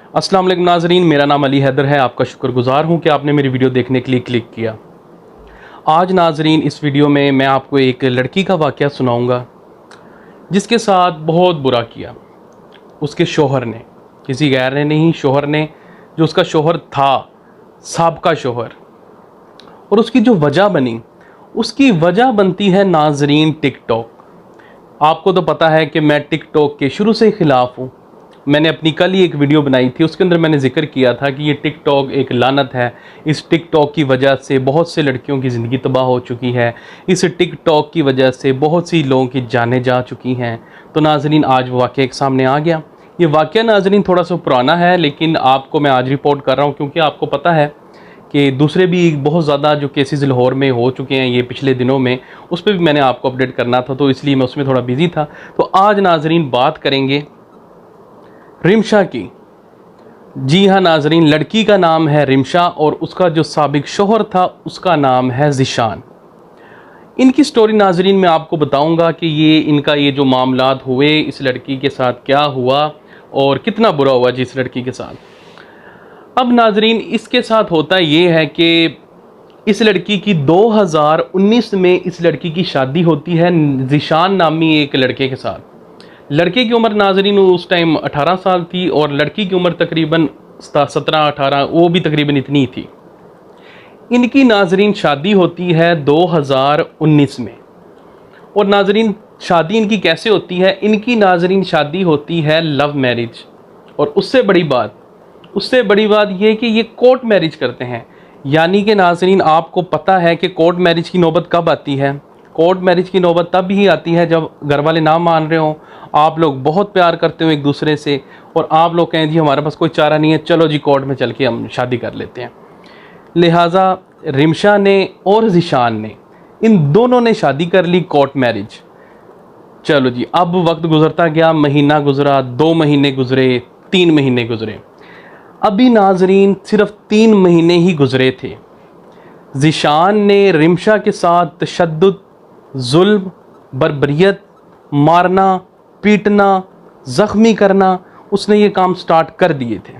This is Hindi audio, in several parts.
अस्सलाम वालेकुम नाजरीन, मेरा नाम अली हैदर है। आपका शुक्रगुजार हूँ कि आपने मेरी वीडियो देखने के लिए क्लिक किया। आज नाजरीन इस वीडियो में मैं आपको एक लड़की का वाक़या सुनाऊँगा जिसके साथ बहुत बुरा किया उसके शोहर ने, किसी गैर ने नहीं, शोहर ने। जो उसका शोहर था, साबका शोहर, और उसकी जो वजह बनी, उसकी वजह बनती है नाजरीन टिकटॉक। आपको तो पता है कि मैं टिकटॉक के शुरू से ही ख़िलाफ़ हूँ। मैंने अपनी कल ही एक वीडियो बनाई थी, उसके अंदर मैंने जिक्र किया था कि ये टिकटॉक एक लानत है। इस टिकटॉक की वजह से बहुत से लड़कियों की ज़िंदगी तबाह हो चुकी है। इस टिकटॉक की वजह से बहुत सी लोगों की जानें जा चुकी हैं। तो नाजरीन आज वो वाक़या एक सामने आ गया। ये वाक़या नाजरीन थोड़ा सा पुराना है, लेकिन आपको मैं आज रिपोर्ट कर रहा हूँ क्योंकि आपको पता है कि दूसरे भी बहुत ज़्यादा जो केसेस लाहौर में हो चुके हैं ये पिछले दिनों में, उस पर भी मैंने आपको अपडेट करना था, तो इसलिए मैं उसमें थोड़ा बिज़ी था। तो आज नाजरीन बात करेंगे रिमशा की। जी हाँ नाजरीन, लड़की का नाम है रिमशा और उसका जो साबिक शोहर था उसका नाम है ज़ीशान। इनकी स्टोरी नाजरीन मैं आपको बताऊंगा कि इनका ये जो मामलात हुए, इस लड़की के साथ क्या हुआ और कितना बुरा हुआ जी इस लड़की के साथ। अब नाजरीन इसके साथ होता ये है कि इस लड़की की 2019 में इस लड़की की शादी होती है ज़ीशान नामी एक लड़के के साथ। लड़के की उम्र नाजरीन उस टाइम 18 साल थी और लड़की की उम्र तकरीबन 17-18, वो भी तकरीबन इतनी थी। इनकी नाजरीन शादी होती है 2019 में। और नाजरीन शादी इनकी कैसे होती है? इनकी नाजरीन शादी होती है लव मैरिज। और उससे बड़ी बात ये कि ये कोर्ट मैरिज करते हैं। यानी कि नाजरीन आपको पता है कि कोर्ट मैरिज की नौबत कब आती है? कोर्ट मैरिज की नौबत तब ही आती है जब घर वाले ना मान रहे हों, आप लोग बहुत प्यार करते हो एक दूसरे से और आप लोग कहें जी हमारे पास कोई चारा नहीं है, चलो जी कोर्ट में चल के हम शादी कर लेते हैं। लिहाजा रिमशा ने और ज़ीशान ने, इन दोनों ने शादी कर ली कोर्ट मैरिज। चलो जी, अब वक्त गुजरता गया, महीना गुजरा, 2 महीने गुजरे, 3 महीने गुजरे। अभी नाजरीन सिर्फ 3 महीने ही गुजरे थे। ज़ीशान ने रिमशा के साथ तशद्दुद, जुल्म, बर्बरियत, मारना, पीटना, ज़ख्मी करना, उसने ये काम स्टार्ट कर दिए थे।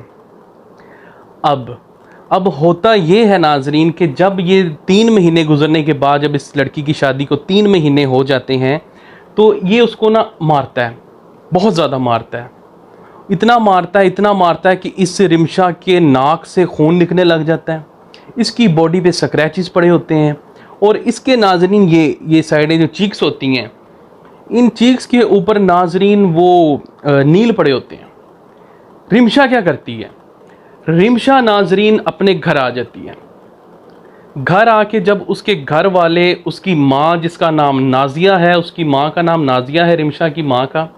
अब होता ये है नाजरीन कि जब ये 3 महीने गुजरने के बाद, जब इस लड़की की शादी को 3 महीने हो जाते हैं, तो ये उसको ना मारता है, बहुत ज़्यादा मारता है। इतना मारता है कि इस रिमशा के नाक से खून निकलने लग जाता है, इसकी बॉडी पे स्क्रैचेस पड़े होते हैं और इसके नाजरीन ये साइडें जो चीक्स होती हैं, इन चीक्स के ऊपर नाजरीन वो नील पड़े होते हैं। रिमशा क्या करती है? रिमशा नाजरीन अपने घर आ जाती है। घर आके जब उसके घर वाले, उसकी माँ जिसका नाम नाजिया है, उसकी माँ का नाम नाजिया है रिमशा की माँ का,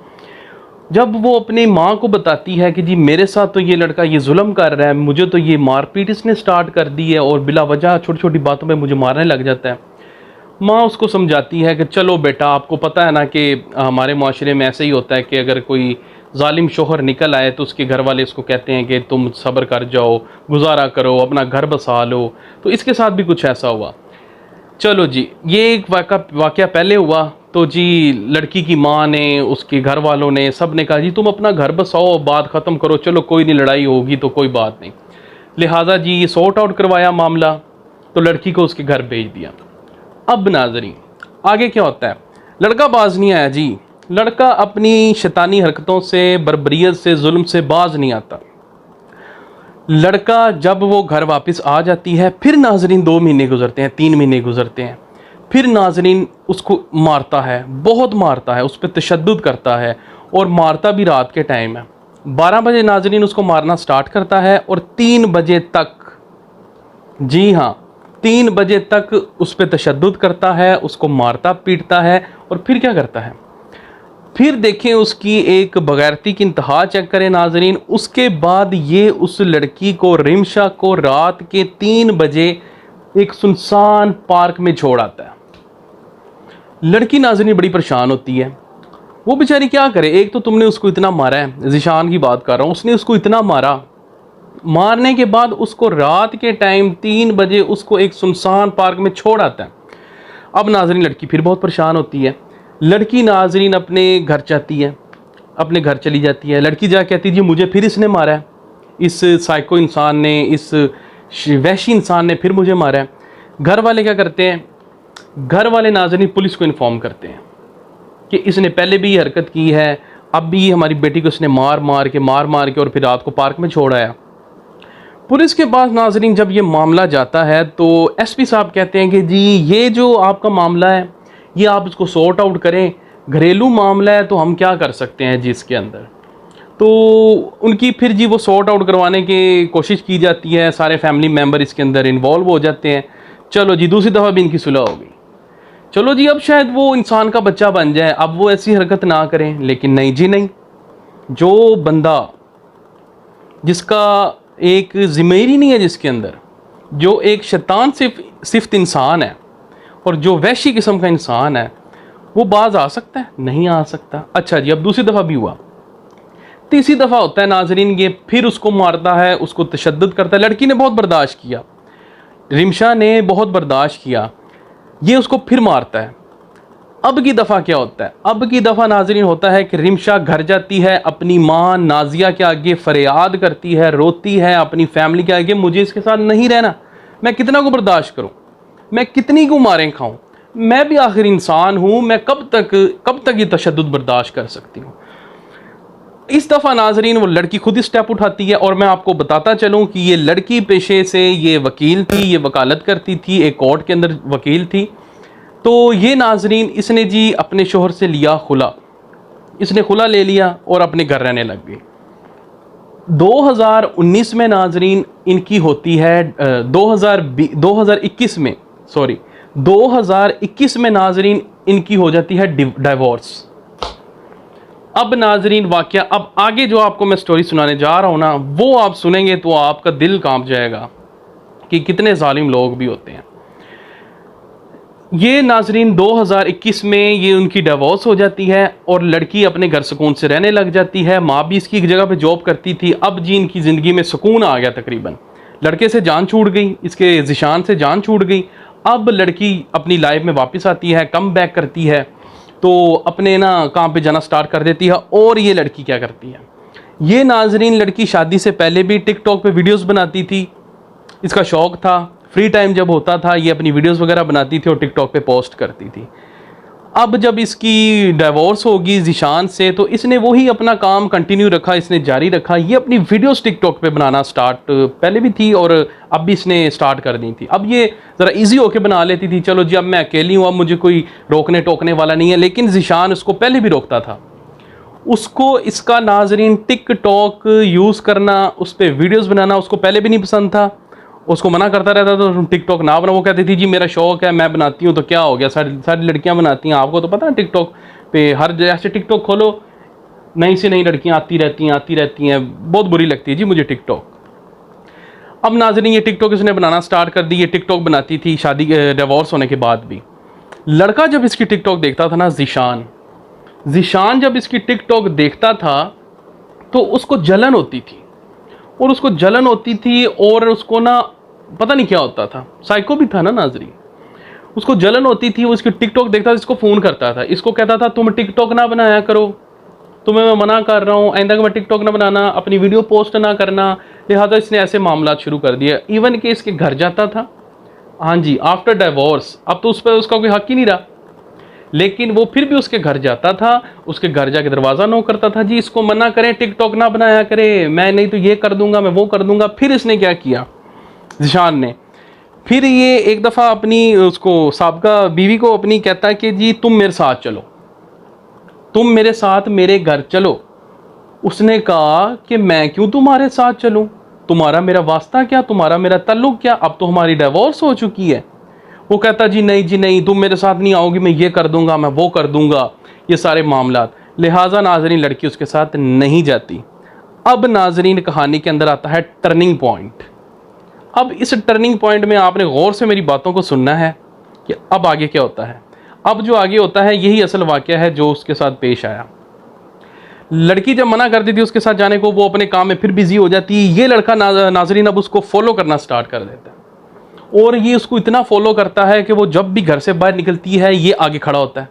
जब वो अपनी माँ को बताती है कि जी मेरे साथ तो ये लड़का ये जुल्म कर रहा है, मुझे तो ये मारपीट इसने स्टार्ट कर दी है और बिला वजह छोटी छोटी बातों पे मुझे मारने लग जाता है। माँ उसको समझाती है कि चलो बेटा, आपको पता है ना कि हमारे माशरे में ऐसे ही होता है कि अगर कोई जालिम शोहर निकल आए तो उसके घर वाले उसको कहते हैं कि तुम सब्र कर जाओ, गुजारा करो, अपना घर बसा लो। तो इसके साथ भी कुछ ऐसा हुआ। चलो जी, ये एक वाक़या पहले हुआ तो जी लड़की की माँ ने, उसके घर वालों ने, सब ने कहा जी तुम अपना घर बसाओ, बात ख़त्म करो, चलो कोई नहीं, लड़ाई होगी तो कोई बात नहीं। लिहाजा जी ये सॉर्ट आउट करवाया मामला, तो लड़की को उसके घर भेज दिया। अब नाजरीन आगे क्या होता है? लड़का बाज नहीं आया जी। लड़का अपनी शैतानी हरकतों से, बर्बरियत से, जुल्म से बाज नहीं आता। लड़का जब वो घर वापस आ जाती है, फिर नाजरीन 2 महीने गुजरते हैं, 3 महीने गुजरते हैं, फिर नाजरीन उसको मारता है, बहुत मारता है, उस पर तशद्दुद करता है और मारता भी रात के टाइम है। 12 बजे नाजरीन उसको मारना स्टार्ट करता है और 3 बजे तक, जी हाँ 3 बजे तक उस पर तशद्दुद करता है, उसको मारता पीटता है। और फिर क्या करता है? फिर देखें उसकी एक बगैरती की इंतहा चेक करें नाजरीन। उसके बाद ये उस लड़की को, रिमशा को, रात के 3 बजे एक सुनसान पार्क में छोड़ आता है। लड़की नाजरीन बड़ी परेशान होती है, वो बेचारी क्या करे। एक तो तुमने उसको इतना मारा है, ज़ीशान की बात कर रहा हूँ, उसने उसको इतना मारा, मारने के बाद उसको रात के टाइम 3 बजे उसको एक सुनसान पार्क में छोड़ आता है। अब नाजरीन लड़की फिर बहुत परेशान होती है। लड़की नाजरीन अपने घर चाहती है, अपने घर चली जाती है। लड़की जा कहती है जी मुझे फिर इसने मारा है, इस साइको इंसान ने, इस वहशी इंसान ने फिर मुझे मारा है। घर वाले क्या करते हैं? घर वाले नाज़रीन पुलिस को इन्फॉर्म करते हैं कि इसने पहले भी ये हरकत की है, अब भी हमारी बेटी को इसने मार मार के और फिर रात को पार्क में छोड़ आया। पुलिस के पास नाज़रीन जब ये मामला जाता है तो एसपी साहब कहते हैं कि जी ये जो आपका मामला है ये आप इसको सॉर्ट आउट करें, घरेलू मामला है तो हम क्या कर सकते हैं जी इसके अंदर। तो उनकी फिर जी वो सॉर्ट आउट करवाने की कोशिश की जाती है, सारे फैमिली मेम्बर इसके अंदर इन्वॉल्व हो जाते हैं। चलो जी दूसरी दफ़ा भी इनकी सुलह हो गई। चलो जी अब शायद वो इंसान का बच्चा बन जाए, अब वो ऐसी हरकत ना करें। लेकिन नहीं जी नहीं, जो बंदा जिसका एक ज़िम्मेदारी नहीं है, जिसके अंदर जो एक शैतान सिफ्त इंसान है और जो वहशी किस्म का इंसान है, वो बाज आ सकता है? नहीं आ सकता। अच्छा जी अब दूसरी दफ़ा भी हुआ, तीसरी दफ़ा होता है नाजरीन, ये फिर उसको मारता है, उसको तशद्दुद करता है। लड़की ने बहुत बर्दाश्त किया, रिमशा ने बहुत बर्दाश्त किया, ये उसको फिर मारता है। अब की दफ़ा क्या होता है? अब की दफ़ा नाज़रीन होता है कि रिमशा घर जाती है, अपनी माँ नाजिया के आगे फरियाद करती है, रोती है अपनी फैमिली के आगे, मुझे इसके साथ नहीं रहना, मैं कितना को बर्दाश्त करूँ, मैं कितनी को मारें खाऊँ, मैं भी आखिर इंसान हूँ, मैं कब तक ये तशद्दुद बर्दाश्त कर सकती हूँ। इस दफ़ा नाजरीन वो लड़की खुद ही स्टेप उठाती है। और मैं आपको बताता चलूँ कि ये लड़की पेशे से ये वकील थी, ये वकालत करती थी, एक कोर्ट के अंदर वकील थी। तो ये नाजरीन इसने जी अपने शोहर से लिया खुला, इसने खुला ले लिया और अपने घर रहने लग गई। 2019 में नाजरीन इनकी होती है 2021 में 2021 में नाजरीन इनकी हो जाती है डिवोर्स। अब नाजरीन वाकया, अब आगे जो आपको मैं स्टोरी सुनाने जा रहा हूँ ना, वो आप सुनेंगे तो आपका दिल कांप जाएगा कि कितने जालिम लोग भी होते हैं। ये नाजरीन 2021 में ये उनकी डिवोर्स हो जाती है और लड़की अपने घर सुकून से रहने लग जाती है। माँ भी इसकी एक जगह पे जॉब करती थी। अब जी इनकी ज़िंदगी में सुकून आ गया तकरीबन। लड़के से जान छूट गई, इसके ज़िशान से जान छूट गई। अब लड़की अपनी लाइफ में वापस आती है, कम बैक करती है, तो अपने ना काम पे जाना स्टार्ट कर देती है। और ये लड़की क्या करती है, ये नाजरीन लड़की शादी से पहले भी टिकटॉक पे वीडियोस बनाती थी, इसका शौक़ था। फ्री टाइम जब होता था ये अपनी वीडियोस वगैरह बनाती थी और टिकटॉक पे पोस्ट करती थी। अब जब इसकी डिवोर्स होगी ज़िशान से, तो इसने वही अपना काम कंटिन्यू रखा, इसने जारी रखा। ये अपनी वीडियोस टिकटॉक पे बनाना स्टार्ट पहले भी थी और अब भी इसने स्टार्ट कर दी थी। अब ये ज़रा इजी होके बना लेती थी, चलो जी अब मैं अकेली हूँ, अब मुझे कोई रोकने टोकने वाला नहीं है। लेकिन ज़िशान उसको पहले भी रोकता था। उसको इसका नाजरीन टिकटॉक यूज़ करना, उस पर वीडियोज़ बनाना उसको पहले भी नहीं पसंद था। उसको मना करता रहता था तुम टिकटॉक ना बनाओ। वो कहती थी जी मेरा शौक़ है, मैं बनाती हूँ तो क्या हो गया, सारी लड़कियाँ बनाती हैं, आपको तो पता है टिकटॉक पे हर जैसे टिकटॉक खोलो नई से नई लड़कियाँ आती रहती हैं, बहुत बुरी लगती है जी मुझे टिकटॉक। अब नाज़रीन ये टिकटॉक इसने बनाना स्टार्ट कर दी। ये टिकटॉक बनाती थी शादी डिवोर्स होने के बाद भी। लड़का जब इसकी टिकटॉक देखता था ना, ज़िशान जब इसकी टिकटॉक देखता था तो उसको जलन होती थी और उसको ना पता नहीं क्या होता था, साइको भी था ना नाजरीन, उसको जलन होती थी। वो इसकी टिकटॉक देखता था, इसको फ़ोन करता था, इसको कहता था तुम टिकटॉक ना बनाया करो, तुम्हें मैं मना कर रहा हूँ, आइंदा मैं टिकटॉक ना बनाना, अपनी वीडियो पोस्ट ना करना। लिहाजा इसने ऐसे मामला शुरू कर दिया। इवन कि इसके घर जाता था, हाँ जी आफ्टर डिवोर्स, अब तो उस पर उसका कोई हक ही नहीं रहा, लेकिन वो फिर भी उसके घर जाता था, उसके घर जाके दरवाज़ा नॉक करता था, जी इसको मना करें टिकटॉक ना बनाया करे, मैं नहीं तो ये कर दूंगा, मैं वो कर दूंगा। फिर इसने क्या किया ज़िशान ने, फिर ये एक दफ़ा अपनी उसको साबका बीवी को अपनी कहता है कि जी तुम मेरे साथ चलो, तुम मेरे साथ मेरे घर चलो। उसने कहा कि मैं क्यों तुम्हारे साथ चलूं, तुम्हारा मेरा वास्ता क्या, तुम्हारा मेरा ताल्लुक़ क्या, अब तो हमारी डिवोर्स हो चुकी है। वो कहता जी नहीं तुम मेरे साथ नहीं आओगी, मैं ये कर दूंगा, मैं वो कर दूंगा, ये सारे मामलात। लिहाजा नाजरीन लड़की उसके साथ नहीं जाती। अब नाजरीन कहानी के अंदर आता है टर्निंग पॉइंट। अब इस टर्निंग पॉइंट में आपने गौर से मेरी बातों को सुनना है कि अब आगे क्या होता है। अब जो आगे होता है यही असल वाक़या है जो उसके साथ पेश आया। लड़की जब मना करती थी उसके साथ जाने को, वो अपने काम में फिर बिजी हो जाती है। ये लड़का नाजरीन अब उसको फॉलो करना स्टार्ट कर देता है और ये उसको इतना फॉलो करता है कि वो जब भी घर से बाहर निकलती है ये आगे खड़ा होता है,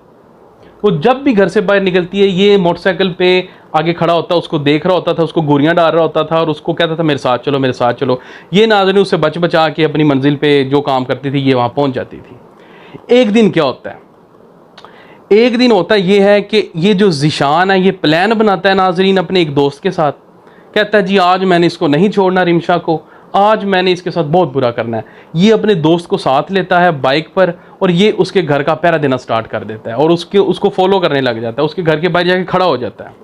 वो जब भी घर से बाहर निकलती है ये मोटरसाइकिल पे आगे खड़ा होता, उसको देख रहा होता था, उसको गोलियां डाल रहा होता था और उसको कहता था मेरे साथ चलो, मेरे साथ चलो। ये नाज़रीन उससे बच बचा के अपनी मंजिल पे जो काम करती थी ये वहाँ पहुँच जाती थी। एक दिन क्या होता है, एक दिन होता ये है कि ये जो ज़ीशान है ये प्लान बनाता है नाज़रीन अपने एक दोस्त के साथ। कहता है जी आज मैंने इसको नहीं छोड़ना रिमशा को, आज मैंने इसके साथ बहुत बुरा करना है। ये अपने दोस्त को साथ लेता है बाइक पर और ये उसके घर का पहरा देना स्टार्ट कर देता है और उसको फॉलो करने लग जाता है, उसके घर के बाहर जाके खड़ा हो जाता है।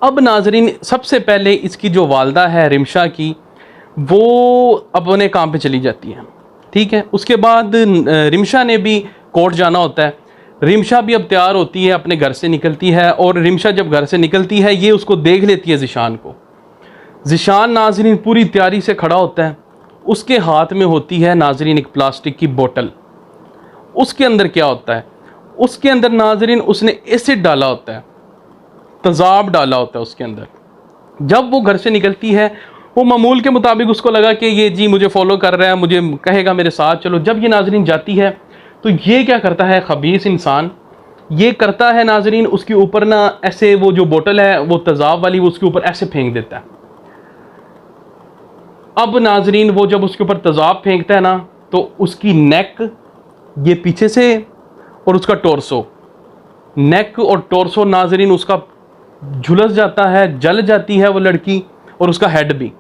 अब नाजरीन सबसे पहले इसकी जो वालदा है रिमशा की, वो अपने काम पे चली जाती है, ठीक है। उसके बाद रिमशा ने भी कोर्ट जाना होता है। रिमशा भी अब तैयार होती है, अपने घर से निकलती है और रिमशा जब घर से निकलती है ये उसको देख लेती है ज़ीशान को। ज़ीशान नाजरीन पूरी तैयारी से खड़ा होता है, उसके हाथ में होती है नाजरीन एक प्लास्टिक की बोतल। उसके अंदर क्या होता है, उसके अंदर नाजरीन उसने एसिड डाला होता है, तेज़ाब डाला होता है उसके अंदर। जब वो घर से निकलती है वो मामूल के मुताबिक उसको लगा कि ये जी मुझे फॉलो कर रहा है, मुझे कहेगा मेरे साथ चलो। जब ये नाजरीन जाती है तो ये क्या करता है खबीस इंसान, ये करता है नाजरीन उसके ऊपर ना ऐसे वो जो बोतल है वो तेज़ाब वाली वो उसके ऊपर ऐसे फेंक देता है। अब नाजरीन वो जब उसके ऊपर तेज़ाब फेंकता है ना तो उसकी नेक ये पीछे से और उसका टोर्सो, नेक और टोर्सो नाजरीन उसका झुलस जाता है, जल जाती है वो लड़की और उसका हेड भी।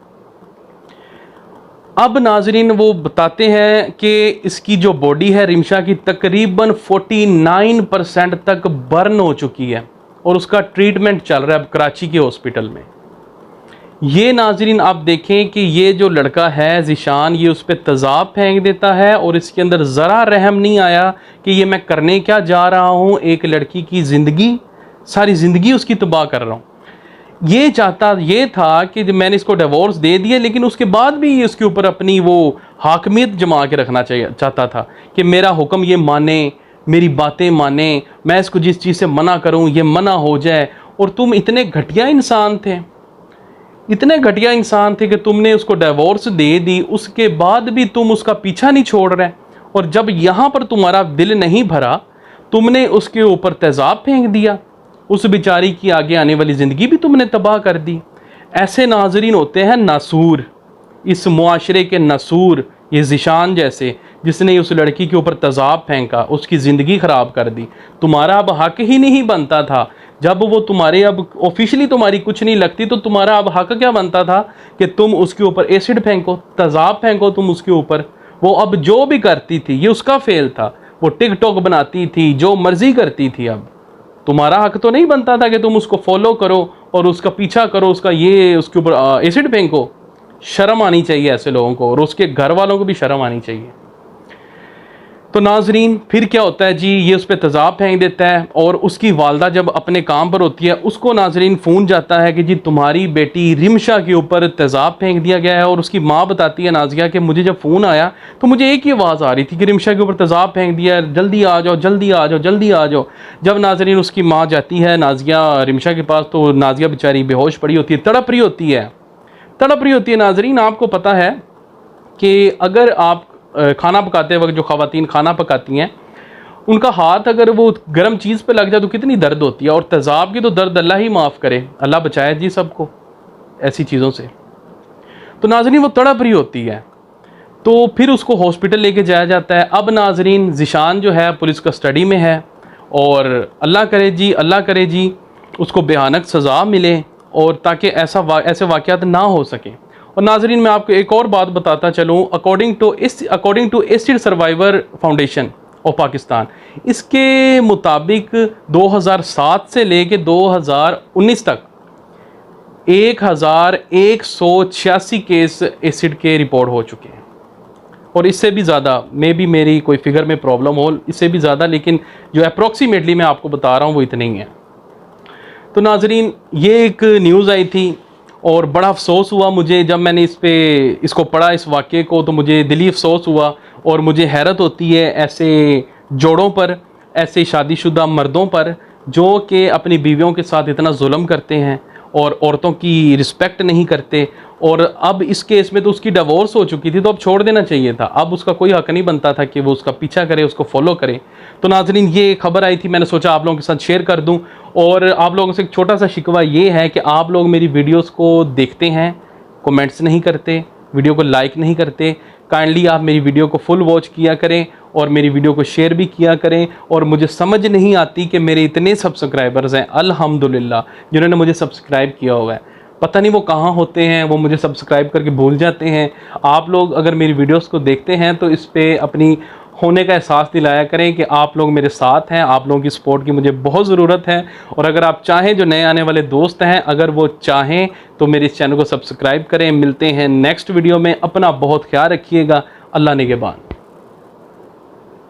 अब नाजरीन वो बताते हैं कि इसकी जो बॉडी है रिमशा की तकरीबन 49% तक बर्न हो चुकी है और उसका ट्रीटमेंट चल रहा है अब कराची के हॉस्पिटल में। ये नाजरीन आप देखें कि ये जो लड़का है ज़ीशान ये उस पर तेज़ाब फेंक देता है और इसके अंदर ज़रा रहम नहीं आया कि ये मैं करने क्या जा रहा हूँ, एक लड़की की ज़िंदगी, सारी ज़िंदगी उसकी तबाह कर रहा हूँ। ये चाहता ये था कि मैंने इसको डिवोर्स दे दिया लेकिन उसके बाद भी ये उसके ऊपर अपनी वो हाकमियत जमा के रखना चाहता था कि मेरा हुक्म ये माने, मेरी बातें माने, मैं इसको जिस चीज़ से मना करूँ ये मना हो जाए। और तुम इतने घटिया इंसान थे, इतने घटिया इंसान थे कि तुमने उसको डिवोर्स दे दी, उसके बाद भी तुम उसका पीछा नहीं छोड़ रहे। और जब यहाँ पर तुम्हारा दिल नहीं भरा तुमने उसके ऊपर तेज़ाब फेंक दिया, उस बेचारी की आगे आने वाली ज़िंदगी भी तुमने तबाह कर दी। ऐसे नाजरीन होते हैं नासूर, इस मुआशरे के नासूर, ये ज़ीशान जैसे जिसने उस लड़की के ऊपर तेज़ाब फेंका, उसकी ज़िंदगी ख़राब कर दी। तुम्हारा अब हक ही नहीं बनता था, जब वो तुम्हारे अब ऑफिशियली तुम्हारी कुछ नहीं लगती तो तुम्हारा अब हक क्या बनता था कि तुम उसके ऊपर एसिड फेंको, तेज़ाब फेंको तुम उसके ऊपर। वो अब जो भी करती थी ये उसका फेल था, वो टिकटॉक बनाती थी, जो मर्ज़ी करती थी। अब तुम्हारा हक तो नहीं बनता था कि तुम उसको फॉलो करो और उसका पीछा करो, उसका ये उसके ऊपर एसिड फेंको। शर्म आनी चाहिए ऐसे लोगों को और उसके घर वालों को भी शर्म आनी चाहिए। तो नाजरीन फिर क्या होता है जी, ये उस पर तेज़ाब फेंक देता है और उसकी वालदा जब अपने काम पर होती है उसको नाजरीन फ़ोन जाता है कि जी तुम्हारी बेटी रिमशा के ऊपर तेज़ाब फेंक दिया गया है। और उसकी माँ बताती है नाजिया कि मुझे जब फ़ोन आया तो मुझे एक ही आवाज़ आ रही थी कि रिमशा के ऊपर तेज़ाब फेंक दिया है, जल्दी आ जाओ, जल्दी आ जाओ, जल्दी आ जाओ। जब नाजरीन उसकी माँ जाती है नाजिया रिमशा के पास तो नाजिया बेचारी बेहोश पड़ी होती है, तड़प रही होती है, तड़प रही होती है। नाजरीन आपको पता है कि अगर आप खाना पकाते वक्त जो ख़वातीन खाना पकाती हैं उनका हाथ अगर वो गर्म चीज़ पे लग जाए तो कितनी दर्द होती है। और तेज़ाब की तो दर्द अल्लाह ही माफ़ करे, अल्लाह बचाए जी सबको ऐसी चीज़ों से। तो नाजरीन वो तड़प रही होती है तो फिर उसको हॉस्पिटल लेके जाया जाता है। अब नाजरीन ज़ीशान जो है पुलिस कस्टडी में है और अल्लाह करे जी, अल्लाह करे जी उसको भयानक सज़ा मिले और ताकि ऐसे वाक़यात ना हो सकें। और नाजरीन मैं आपको एक और बात बताता चलूँ, according to acid survivor foundation of Pakistan, इसके मुताबिक 2007 से लेके 2019 तक 1186 केस एसिड के रिपोर्ट हो चुके हैं। और इससे भी ज़्यादा, मे बी मेरी कोई फिगर में प्रॉब्लम हो, इससे भी ज़्यादा, लेकिन जो अप्रॉक्सीमेटली मैं आपको बता रहा हूँ वो इतने ही है। तो नाजरीन ये एक न्यूज़ आई थी और बड़ा अफसोस हुआ मुझे जब मैंने इसको पढ़ा, इस वाक़े को, तो मुझे दिली अफसोस हुआ। और मुझे हैरत होती है ऐसे जोड़ों पर, ऐसे शादीशुदा मर्दों पर जो कि अपनी बीवियों के साथ इतना जुल्म करते हैं और औरतों की रिस्पेक्ट नहीं करते। और अब इस केस में तो उसकी डिवोर्स हो चुकी थी, तो अब छोड़ देना चाहिए था। अब उसका कोई हक नहीं बनता था कि वो उसका पीछा करे, उसको फॉलो करे। तो नाज़रीन, ये खबर आई थी, मैंने सोचा आप लोगों के साथ शेयर कर दूं। और आप लोगों से एक छोटा सा शिकवा ये है कि आप लोग मेरी वीडियोस को देखते हैं, कमेंट्स नहीं करते, वीडियो को लाइक नहीं करते। काइंडली आप मेरी वीडियो को फुल वॉच किया करें और मेरी वीडियो को शेयर भी किया करें। और मुझे समझ नहीं आती कि मेरे इतने सब्सक्राइबर्स हैं अल्हम्दुलिल्लाह, जिन्होंने मुझे सब्सक्राइब किया हुआ है, पता नहीं वो कहाँ होते हैं, वो मुझे सब्सक्राइब करके भूल जाते हैं। आप लोग अगर मेरी वीडियोस को देखते हैं तो इस पे अपनी होने का एहसास दिलाया करें कि आप लोग मेरे साथ हैं। आप लोगों की सपोर्ट की मुझे बहुत ज़रूरत है। और अगर आप चाहें, जो नए आने वाले दोस्त हैं, अगर वो चाहें तो मेरे इस चैनल को सब्सक्राइब करें। मिलते हैं नेक्स्ट वीडियो में। अपना बहुत ख्याल रखिएगा। अल्लाह निगहबान।